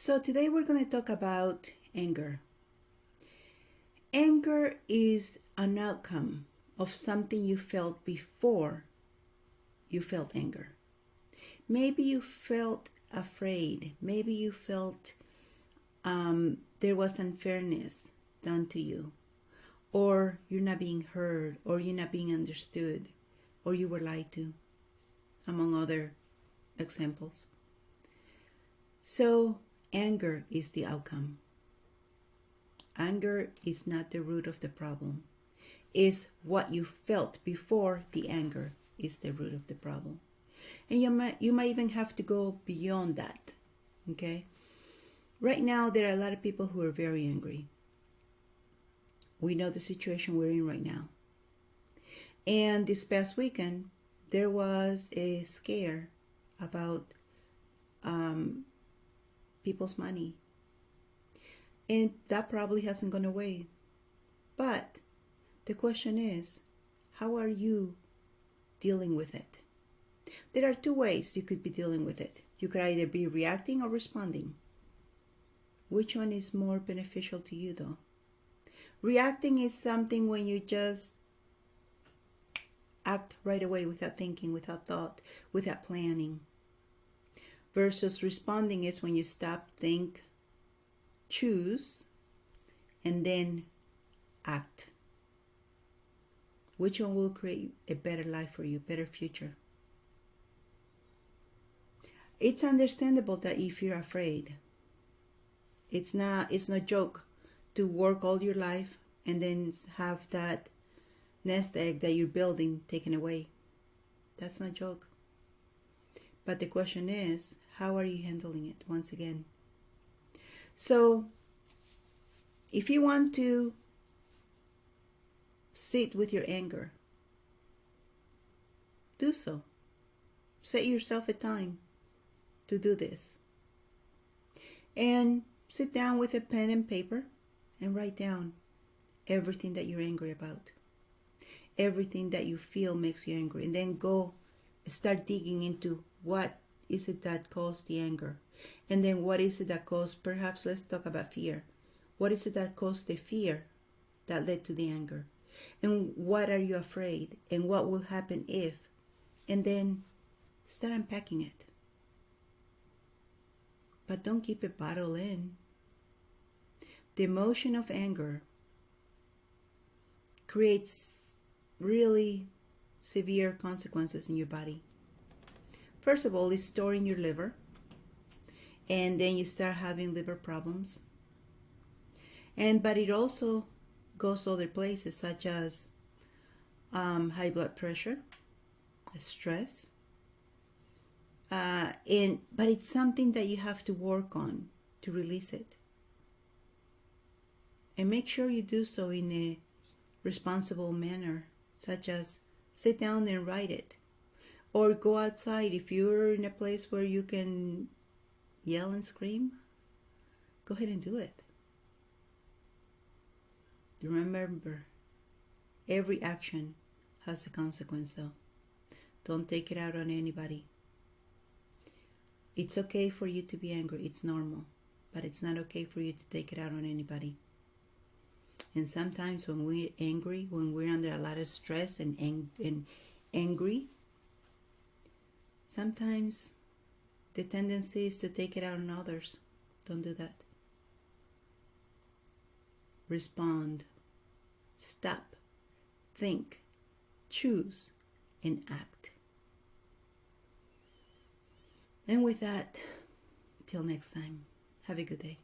So today we're going to talk about anger. Anger is an outcome of something you felt before you felt anger. Maybe you felt afraid. Maybe you felt there was unfairness done to you. Or you're not being heard. Or you're not being understood. Or you were lied to. Among other examples. So anger is the outcome. Anger is not the root of the problem. It's what you felt before the anger is the root of the problem. And you might even have to go beyond that. Okay? Right now, there are a lot of people who are very angry. We know the situation we're in right now. And this past weekend, there was a scare about people's money. And that probably hasn't gone away. But the question is, how are you dealing with it? There are two ways you could be dealing with it. You could either be reacting or responding. Which one is more beneficial to you though? Reacting is something when you just act right away without thinking, without thought, without planning. Versus responding is when you stop, think, choose, and then act. Which one will create a better life for you, better future? It's understandable that if you're afraid, it's no joke to work all your life and then have that nest egg that you're building taken away. That's no joke. But the question is, how are you handling it once again? So, if you want to sit with your anger, do so. Set yourself a time to do this. And sit down with a pen and paper and write down everything that you're angry about. Everything that you feel makes you angry. And then go start digging into what is it that caused the anger. And then what is it that caused, perhaps let's talk about fear. What is it that caused the fear that led to the anger? And what are you afraid? And what will happen if? And then start unpacking it. But don't keep it bottled in. The emotion of anger creates really severe consequences in your body. First of all, it's stored in your liver. And then you start having liver problems. But it also goes other places such as high blood pressure, stress. But it's something that you have to work on to release it. And make sure you do so in a responsible manner, such as sit down and write it. Or go outside. If you're in a place where you can yell and scream, go ahead and do it. Remember, every action has a consequence though. Don't take it out on anybody. It's okay for you to be angry. It's normal. But it's not okay for you to take it out on anybody. And sometimes when we're angry, when we're under a lot of stress and angry, sometimes the tendency is to take it out on others. Don't do that. Respond. Stop. Think. Choose. And act. And with that, till next time, have a good day.